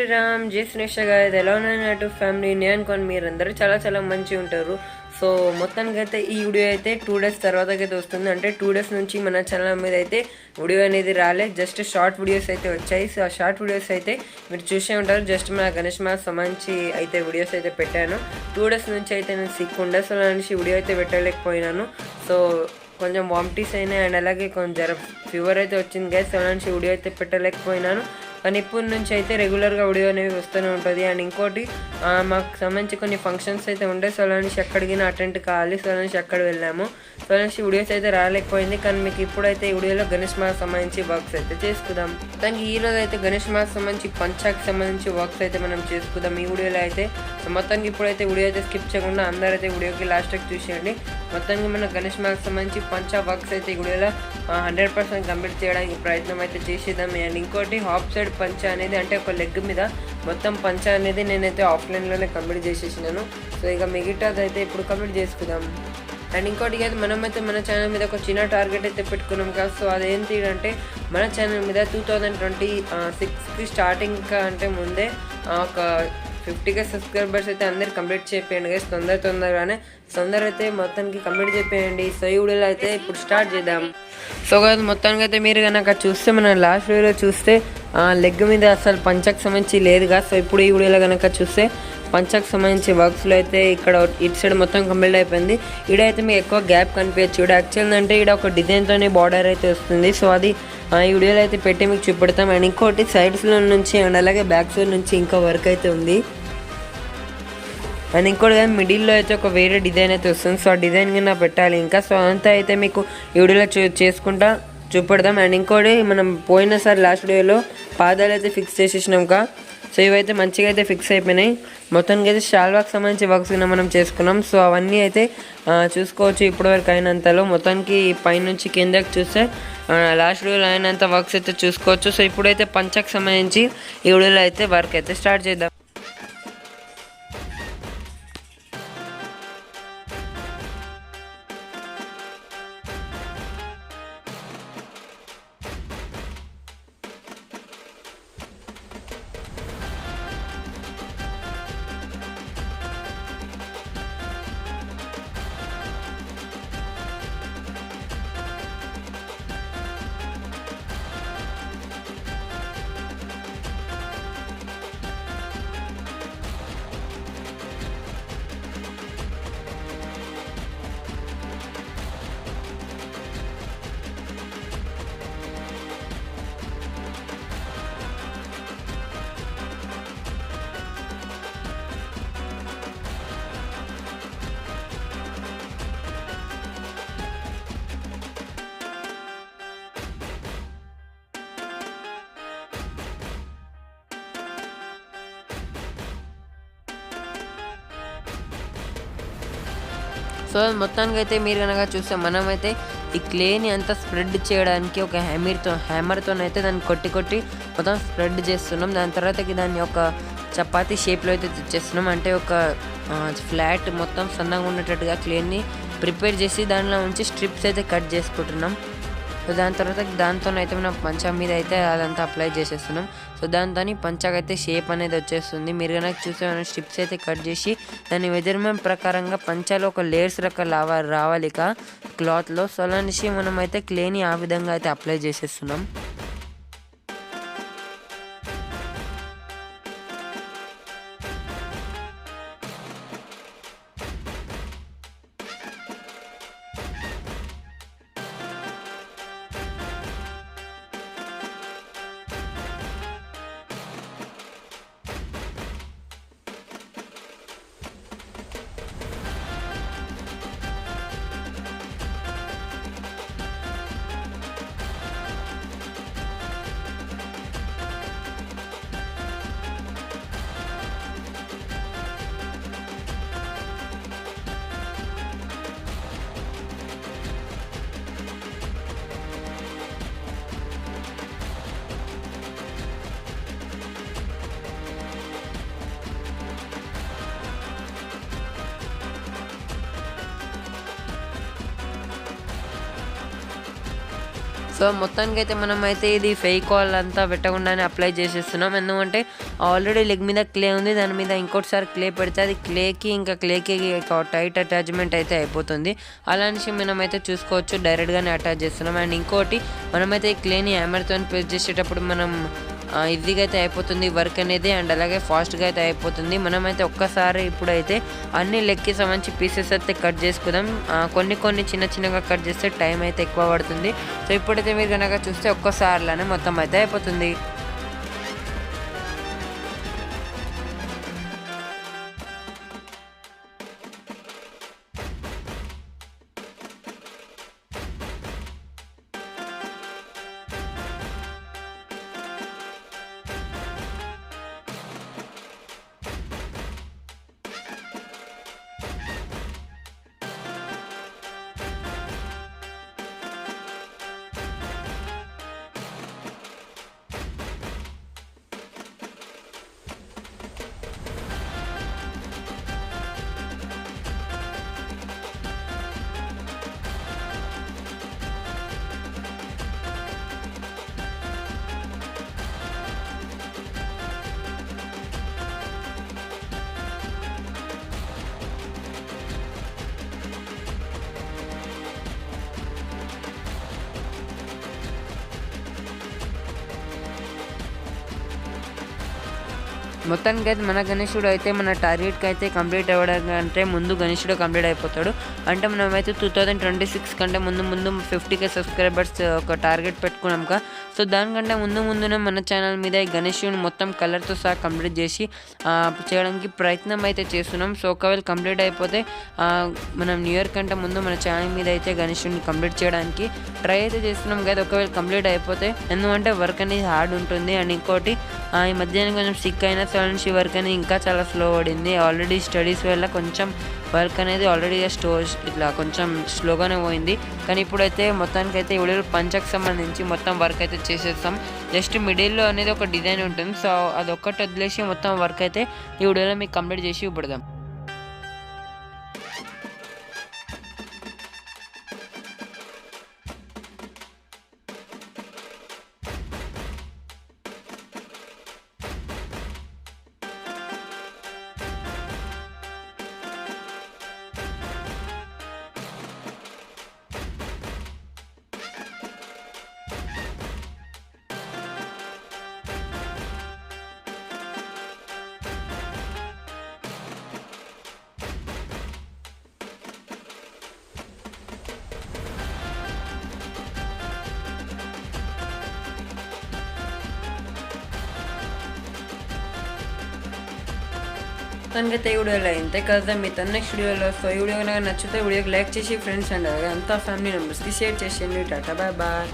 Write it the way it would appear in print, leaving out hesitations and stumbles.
శ్రీరామ్, జై శ్రీనిష గారు. ఎలా ఉన్నారు ఫ్యామిలీ? నేను అనుకోని మీరందరూ చాలా చాలా మంచిగా ఉంటారు. సో మొత్తానికి అయితే ఈ వీడియో అయితే 2 days తర్వాత అయితే వస్తుంది. అంటే 2 days నుంచి మన ఛానల్ మీద అయితే వీడియో అనేది రాలేదు. జస్ట్ షార్ట్ వీడియోస్ అయితే వచ్చాయి. సో ఆ షార్ట్ వీడియోస్ అయితే మీరు చూసే ఉంటారు. జస్ట్ మన గణేష్ మాస్ సంబంధించి అయితే వీడియోస్ అయితే పెట్టాను. 2 days నుంచి అయితే నేను సిక్ ఉండే, సో నుంచి వీడియో అయితే పెట్టలేకపోయినాను. సో కొంచెం వామిటీస్ అయినాయి అండ్ అలాగే కొంచెం ఫీవర్ అయితే వచ్చింది గైస్. సో నుంచి వీడియో అయితే పెట్టలేకపోయినాను. కానీ ఇప్పటి నుంచి అయితే రెగ్యులర్గా వీడియో అనేవి వస్తూనే ఉంటుంది. అండ్ ఇంకోటి మాకు సంబంధించి కొన్ని ఫంక్షన్స్ అయితే ఉండే, సో నుంచి ఎక్కడికి అటెండ్ కావాలి. సో నుంచి అక్కడ వెళ్ళాము. సో నుంచి వీడియోస్ అయితే రాలేకపోయింది. కానీ మీకు ఇప్పుడైతే ఈ వీడియోలో గణేష్ మాస్ సంబంధించి వర్క్స్ అయితే చేసుకుందాం. దానికి ఈరోజు అయితే గణేష్ మాస్ సంబంధించి పంచాకి సంబంధించి వర్క్స్ అయితే మనం చేసుకుందాం ఈ వీడియోలో అయితే. మొత్తానికి ఇప్పుడైతే వీడియో అయితే స్కిప్ చేయకుండా అందరైతే వీడియోకి లాస్ట్ వరకు చూసేయండి. మొత్తానికి మన గణేష్ మాస్ సంబంధించి పంచా వర్క్స్ అయితే ఈ వీడియోలో 100% కంప్లీట్ చేయడానికి ప్రయత్నం అయితే చేసేద్దాం. అండ్ ఇంకోటి హాఫ్ సైడ్ పంచా అనేది, అంటే ఒక లెగ్ మీద మొత్తం పంచా అనేది నేనైతే ఆఫ్లైన్లోనే కంప్లీట్ చేసేసినాను. సో ఇక మిగతాది అయితే ఇప్పుడు కంప్లీట్ చేసుకుందాం. అండ్ ఇంకోటి అయితే మనమైతే మన ఛానల్ మీద ఒక చిన్న టార్గెట్ అయితే పెట్టుకున్నాం కదా. సో అదేంటి అంటే మన ఛానల్ మీద 2026కి స్టార్టింగ్ అంటే ముందే ఒక 50K సబ్స్క్రైబర్స్ అయితే అందరు కంప్లీట్ చేయండి గైస్. తొందరగానే అయితే మొత్తానికి కంప్లీట్ చేయండి. సో ఈ వీడియోలో అయితే ఇప్పుడు స్టార్ట్ చేద్దాం. సో కాదు మొత్తానికి అయితే మీరు కనుక చూస్తే మన లాస్ట్ వీడియోలో చూస్తే లెగ్ మీద అసలు పంచకు సంబంధించి లేదుగా. సో ఇప్పుడు ఈ వీడియోలో కనుక చూస్తే పంచకు సంబంధించి వర్క్స్లో అయితే ఇక్కడ ఇటు సైడ్ మొత్తం కంప్లీట్ అయిపోయింది. ఈడైతే మీకు ఎక్కువ గ్యాప్ కనిపించచ్చు. ఇక్కడ యాక్చువల్ అంటే ఇక్కడ ఒక డిజైన్తోనే బార్డర్ అయితే వస్తుంది. సో అది ఈ వీడియోలో అయితే పెట్టి మీకు చూపెడతాం. అండ్ ఇంకోటి సైడ్స్లో నుంచి అండ్ అలాగే బ్యాక్ సైడ్ నుంచి ఇంకా వర్క్ అయితే ఉంది. అండ్ ఇంకోటి కానీ మిడిల్లో అయితే ఒక వేరే డిజైన్ అయితే వస్తుంది. సో ఆ డిజైన్ కింద పెట్టాలి ఇంకా. సో అంతా అయితే మీకు ఈ వీడియోలో చేసుకుంటా చూపెడదాం. అండ్ ఇంకోటి మనం పోయినసారి లాస్ట్ వీడియోలో పాదాలు అయితే ఫిక్స్ చేసేసినాంక. సో ఇవైతే మంచిగా అయితే ఫిక్స్ అయిపోయినాయి. మొత్తానికి అయితే షాల్వాకి సంబంధించి వర్క్స్ మనం చేసుకున్నాం. సో అవన్నీ అయితే చూసుకోవచ్చు ఇప్పటివరకు అయినంతలో. మొత్తానికి పైనుంచి కిందకి చూస్తే లాస్ట్ వీడియోలో అయినంత వర్క్స్ అయితే చూసుకోవచ్చు. సో ఇప్పుడైతే పంచకు సంబంధించి ఈ వీడియోలో అయితే వర్క్ అయితే స్టార్ట్ చేద్దాం. సో మొత్తానికి అయితే మీరు కనుక చూస్తే మనమైతే ఈ క్లేని అంతా స్ప్రెడ్ చేయడానికి ఒక హ్యామర్తో అయితే దాన్ని కొట్టి మొత్తం స్ప్రెడ్ చేస్తున్నాం. దాని తర్వాత దాన్ని ఒక చపాతీ షేప్లో అయితే తెచ్చేస్తున్నాం. అంటే ఒక ఫ్లాట్ మొత్తం సన్నగా ఉన్నట్టుగా క్లేని ప్రిపేర్ చేసి దానిలో ఉంచి స్ట్రిప్స్ అయితే కట్ చేసుకుంటున్నాం. సో దాని తర్వాత దాంతోనైతే మనం పంచా మీద అయితే అదంతా అప్లై చేసేస్తున్నాం. సో దాంతో పంచాకి అయితే షేప్ అనేది వచ్చేస్తుంది. మీరు కనుక చూస్తే మనం స్ట్రిప్స్ అయితే కట్ చేసి దాని మెజర్మెంట్ ప్రకారంగా పంచాలో ఒక లేయర్స్ రావాలి క్లాత్లో. సో అలాంటి మనం అయితే క్లేని ఆ విధంగా అయితే అప్లై చేసేస్తున్నాం. సో మొత్తానికైతే మనమైతే ఇది ఫేక్ కాల్ అంతా పెట్టకుండానే అప్లై చేసేస్తున్నాం. ఎందుకంటే ఆల్రెడీ లెగ్ మీద క్లే ఉంది, దాని మీద ఇంకోటిసారి క్లే పెడితే అది క్లేకి టైట్ అటాచ్మెంట్ అయితే అయిపోతుంది. అలాంటి మనమైతే చూసుకోవచ్చు, డైరెక్ట్గానే అటాచ్ చేస్తున్నాం. అండ్ ఇంకోటి మనమైతే ఈ క్లేని హ్యామర్తో ప్రెస్ చేసేటప్పుడు మనం ఈజీగా అయితే అయిపోతుంది వర్క్ అనేది, అండ్ అలాగే ఫాస్ట్గా అయితే అయిపోతుంది. మనమైతే ఒక్కసారి ఇప్పుడైతే అన్ని లెగ్కి సంబంధించి పీసెస్ అయితే కట్ చేసుకుందాం. కొన్ని చిన్నగా కట్ చేస్తే టైం అయితే ఎక్కువ పడుతుంది. సో ఇప్పుడైతే మీరు కనుక చూస్తే ఒక్కసారిలోనే మొత్తం అయితే అయిపోతుంది. మొత్తానికి అయితే మన గణేశుడు అయితే మన టార్గెట్కి అయితే కంప్లీట్ అవ్వడం కంటే ముందు గణేశుడు కంప్లీట్ అయిపోతాడు. అంటే మనమైతే 2026 కంటే ముందు 50K సబ్స్క్రైబర్స్ ఒక టార్గెట్ పెట్టుకున్నాం కదా. సో దానికంటే ముందునే మన ఛానల్ మీద ఈ గణేశుడిని మొత్తం కలర్తో సహా కంప్లీట్ చేసి చేయడానికి ప్రయత్నం అయితే చేస్తున్నాం. సో ఒకవేళ కంప్లీట్ అయిపోతే మనం న్యూ ఇయర్ కంటే ముందు మన ఛానల్ మీద అయితే గణేశుడిని కంప్లీట్ చేయడానికి ట్రై అయితే చేస్తున్నాం కదా. ఒకవేళ కంప్లీట్ అయిపోతే, ఎందుకంటే వర్క్ అనేది హార్డ్ ఉంటుంది. అండ్ ఇంకోటి ఈ మధ్యాహ్నం కొంచెం సిక్ అయినా నుంచి వర్క్ అనేది ఇంకా చాలా స్లో పడింది. ఆల్రెడీ స్టడీస్ వల్ల కొంచెం వర్క్ అనేది ఆల్రెడీ ఇట్లా కొంచెం స్లోగానే పోయింది. కానీ ఇప్పుడైతే మొత్తానికైతే ఈ వీడియోలో పంచకు సంబంధించి మొత్తం వర్క్ అయితే చేసేస్తాం. జస్ట్ మిడిల్లో అనేది ఒక డిజైన్ ఉంటుంది. సో అదొక్కటి వదిలేసి మొత్తం వర్క్ అయితే ఈ వీడియోలో మీకు కంప్లీట్ చేసి ఇవ్వడదాం. తనకైతే ఈ వీడియోలో ఇంతే కదా. మీ నెక్స్ట్ వీడియోలో. సో ఈ వీడియో కనుక నచ్చితే వీడియోకి లైక్ చేసి ఫ్రెండ్స్ అండ్ అంతా ఫ్యామిలీ మెంబర్స్కి షేర్ చేసేయండి. Tata bye bye.